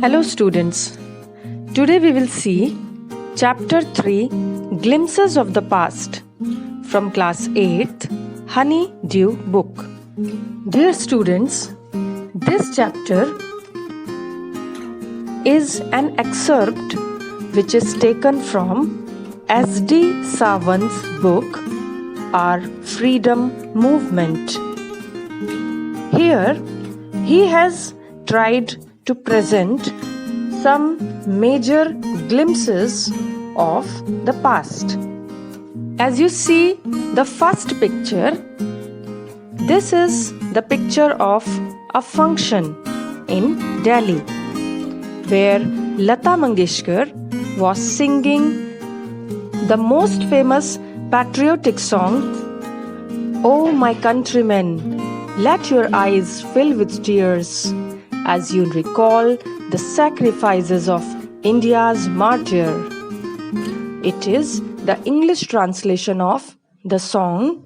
Hello students, today we will see Chapter 3 Glimpses of the Past from Class 8th Honey Dew book. Dear students, this chapter is an excerpt which is taken from S.D. Sawant's book Our Freedom Movement. Here he has tried to present some major glimpses of the past. As you see the first picture, this is the picture of a function in Delhi where Lata Mangeshkar was singing the most famous patriotic song, "Oh my countrymen, let your eyes fill with tears as you recall the sacrifices of India's martyr." It is the English translation of the song,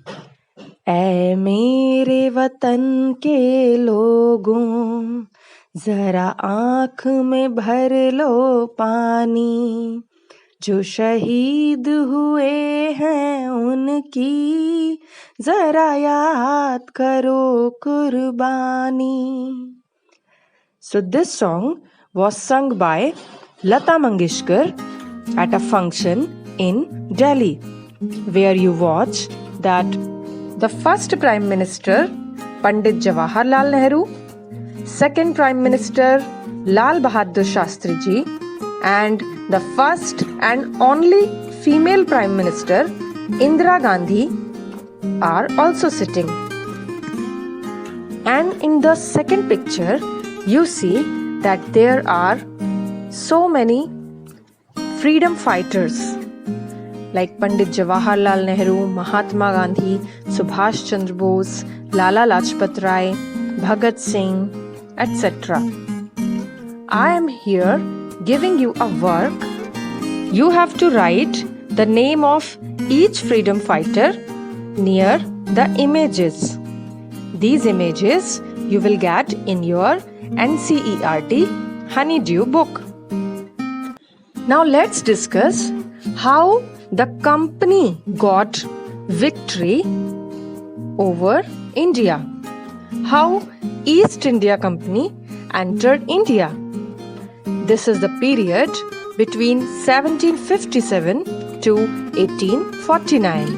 "ऐ मेरे वतन के लोगों, जरा आँख में भर लो पानी, जो शहीद हुए हैं उनकी, जरा याद करो कुर्बानी." So this song was sung by Lata Mangeshkar at a function in Delhi, where you watch that the first Prime Minister, Pandit Jawaharlal Nehru, second Prime Minister, Lal Bahadur Shastri Ji, and the first and only female Prime Minister, Indira Gandhi, are also sitting. And in the second picture, you see that there are so many freedom fighters like Pandit Jawaharlal Nehru, Mahatma Gandhi, Subhash Chandra Bose, Lala Lajpat Rai, Bhagat Singh, etc. I am here giving you a work. You have to write the name of each freedom fighter near the images. These images you will get in your NCERT Honeydew book. Now let's discuss how the company got victory over India. How East India Company entered India. This is the period between 1757 to 1849.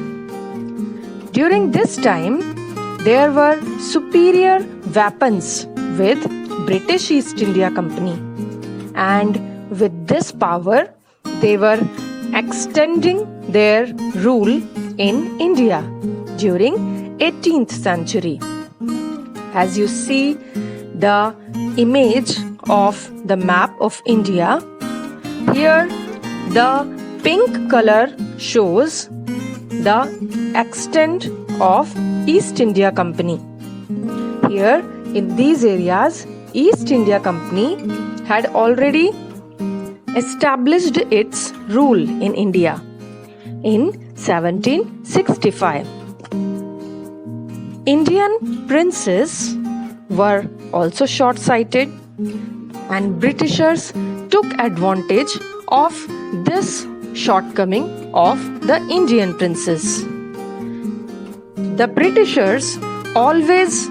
During this time, there were superior weapons with British East India Company, and with this power they were extending their rule in India during 18th century. As you see the image of the map of India, here the pink color shows the extent of East India Company. Here in these areas, East India Company had already established its rule in India in 1765. Indian princes were also short-sighted, and Britishers took advantage of this shortcoming of the Indian princes. The Britishers always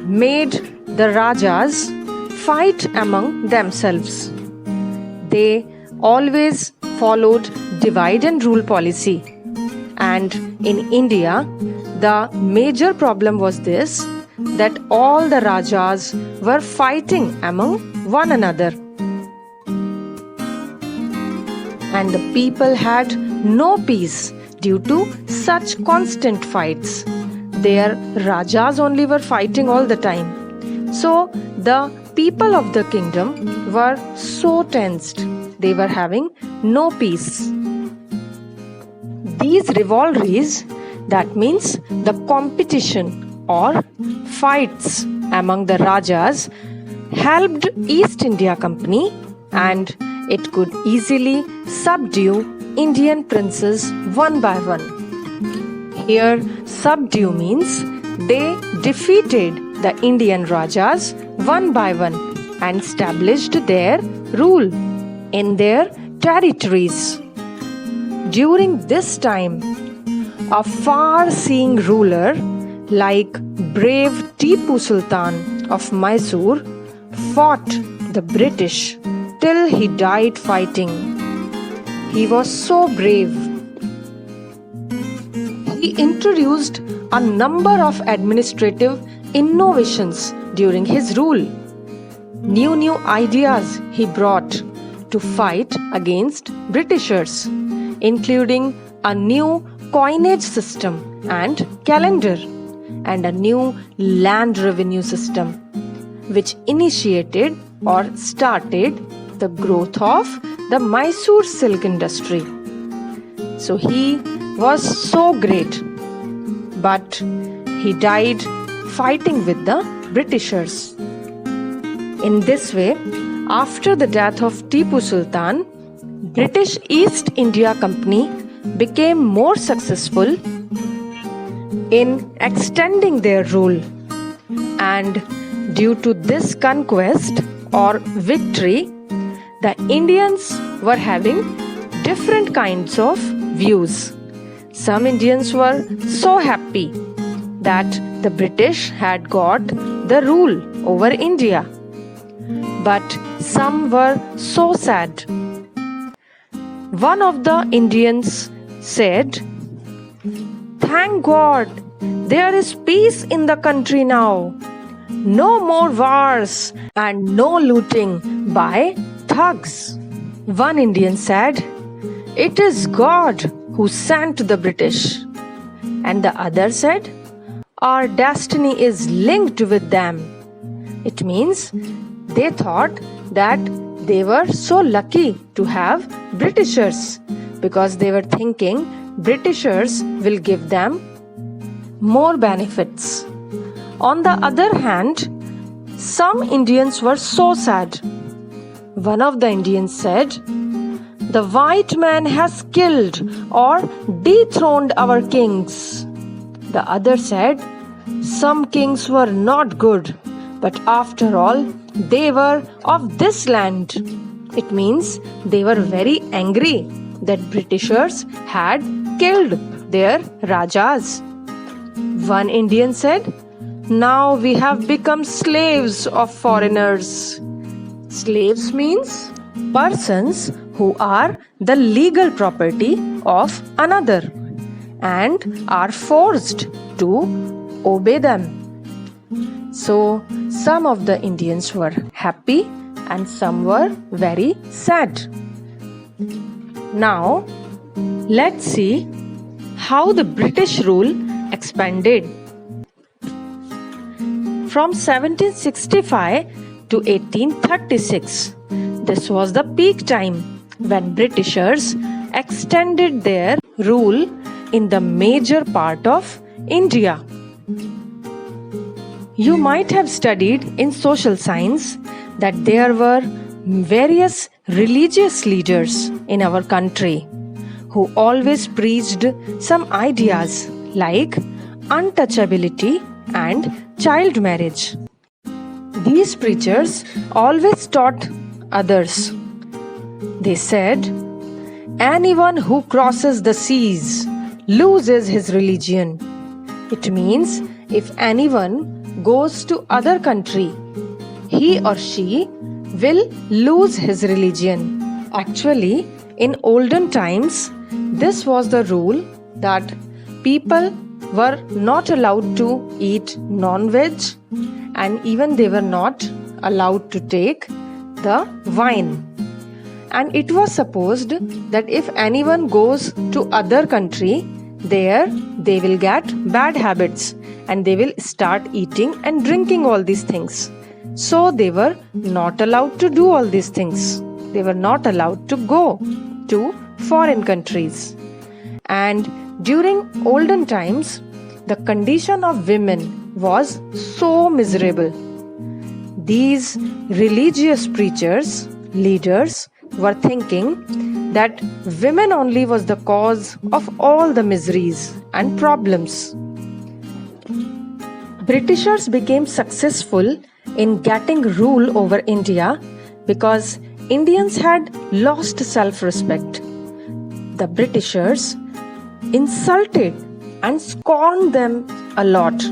made the Rajas fight among themselves. They always followed divide and rule policy. And in India, the major problem was this, that all the Rajas were fighting among one another. And the people had no peace due to such constant fights. Their Rajas only were fighting all the time. So the people of the kingdom were so tensed. They were having no peace. These rivalries, that means the competition or fights among the Rajas, helped East India Company, and it could easily subdue Indian princes one by one. Here, subdue means they defeated the Indian Rajas one by one and established their rule in their territories. During this time, a far-seeing ruler like brave Tipu Sultan of Mysore fought the British till he died fighting. He was so brave. He introduced a number of administrative innovations during his rule. New ideas he brought to fight against Britishers, including a new coinage system and calendar, and a new land revenue system, which initiated or started the growth of the Mysore silk industry. So he was so great, but he died fighting with the Britishers. In this way, after the death of Tipu Sultan, British East India Company became more successful in extending their rule, and due to this conquest or victory, the Indians were having different kinds of views. Some Indians were so happy that the British had got the rule over India, but some were so sad. One of the Indians said, "Thank God, there is peace in the country now. No more wars and no looting by thugs." One Indian said, "It is God who sent the British." And the other said, "Our destiny is linked with them." It means they thought that they were so lucky to have Britishers, because they were thinking Britishers will give them more benefits. On the other hand, some Indians were so sad. One of the Indians said, "The white man has killed or dethroned our kings." The other said, "Some kings were not good, but after all, they were of this land." It means they were very angry that Britishers had killed their Rajas. One Indian said, "Now we have become slaves of foreigners." Slaves means persons who are the legal property of another and are forced to obey them. So some of the Indians were happy and some were very sad. Now let's see how the British rule expanded. From 1765 to 1836, this was the peak time when Britishers extended their rule in the major part of India. You might have studied in social science that there were various religious leaders in our country who always preached some ideas like untouchability and child marriage. These preachers always taught others. They said, "Anyone who crosses the seas loses his religion." It means if anyone goes to other country, he or she will lose his religion. Actually, in olden times, this was the rule that people were not allowed to eat non-veg, and even they were not allowed to take the wine. And it was supposed that if anyone goes to other country, there they will get bad habits and they will start eating and drinking all these things. So they were not allowed to do all these things. They were not allowed to go to foreign countries. And during olden times, the condition of women was so miserable. These religious preachers, leaders, were thinking that women only was the cause of all the miseries and problems. Britishers became successful in getting rule over India because Indians had lost self-respect. The Britishers insulted and scorned them a lot,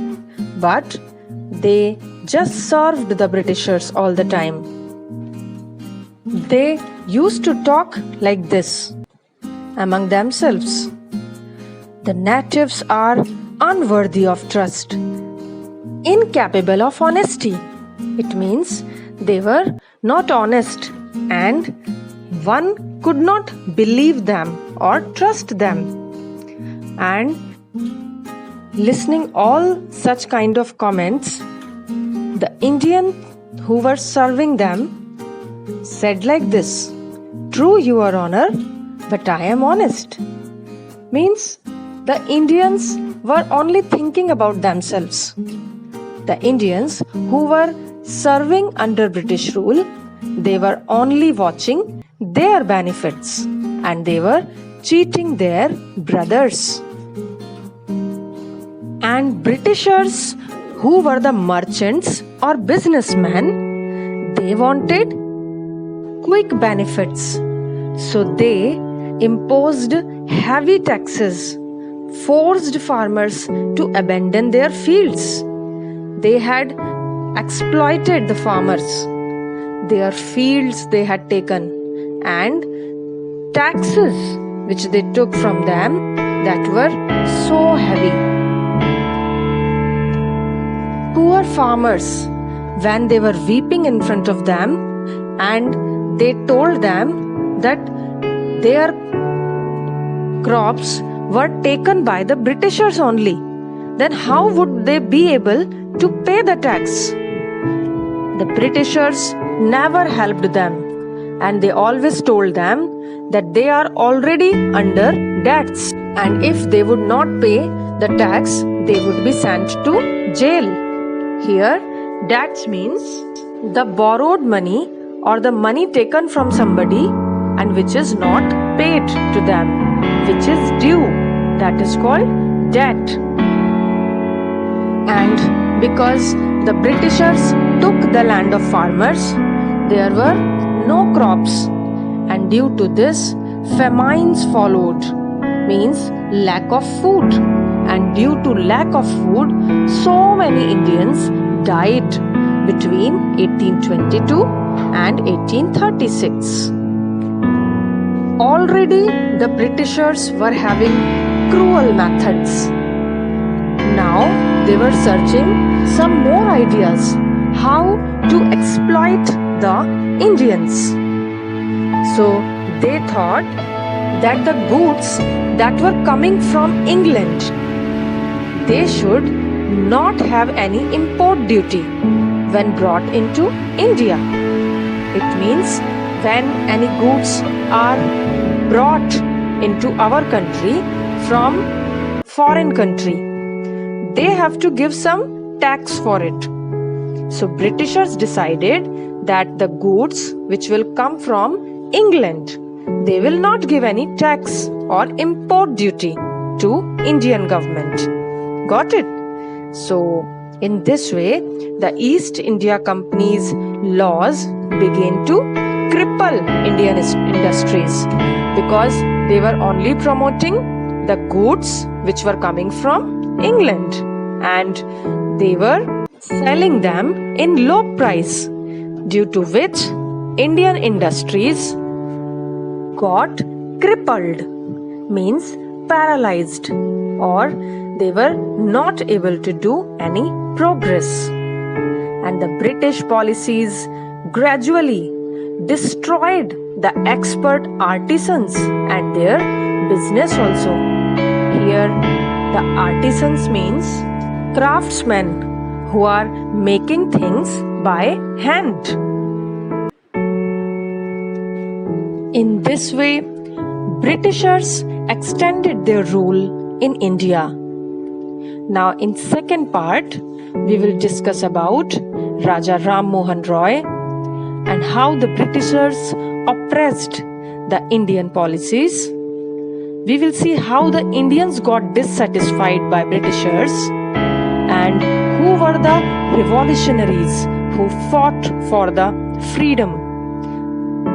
but they just served the Britishers all the time. They used to talk like this among themselves. The natives are unworthy of trust, incapable of honesty. It means they were not honest and one could not believe them or trust them. And listening all such kind of comments, the Indian who were serving them said like this, "True, your honor, but I am honest." Means the Indians were only thinking about themselves. The Indians who were serving under British rule, they were only watching their benefits and they were cheating their brothers. And Britishers who were the merchants or businessmen, they wanted quick benefits. So they imposed heavy taxes, forced farmers to abandon their fields. They had exploited the farmers. Their fields they had taken, and taxes which they took from them that were so heavy. Poor farmers, when they were weeping in front of them and they told them that their crops were taken by the Britishers only, then how would they be able to pay the tax? The Britishers never helped them, and they always told them that they are already under debts, and if they would not pay the tax, they would be sent to jail. Here, debts means the borrowed money or the money taken from somebody and which is not paid to them, which is due. That is called debt. And because the Britishers took the land of farmers, there were no crops, and due to this, famines followed, means lack of food. And due to lack of food, so many Indians died between 1822 and 1836. Already the Britishers were having cruel methods. Now they were searching some more ideas how to exploit the Indians. So they thought that the goods that were coming from England, they should not have any import duty when brought into India. It means when any goods are brought into our country from foreign country, they have to give some tax for it. So Britishers decided that the goods which will come from England, they will not give any tax or import duty to Indian government. Got it? So in this way, the East India Company's laws began to cripple Indian industries because they were only promoting the goods which were coming from England, and they were selling them in low price, due to which Indian industries got crippled, means paralyzed, or they were not able to do any progress. And the British policies gradually destroyed the expert artisans and their business also. Here, the artisans means craftsmen who are making things by hand. In this way, Britishers extended their rule in India. Now, in second part, we will discuss about Raja Ram Mohan Roy and how the Britishers oppressed the Indian policies. We will see how the Indians got dissatisfied by Britishers and who were the revolutionaries who fought for the freedom.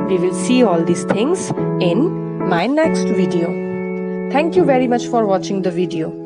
We will see all these things in my next video. Thank you very much for watching the video.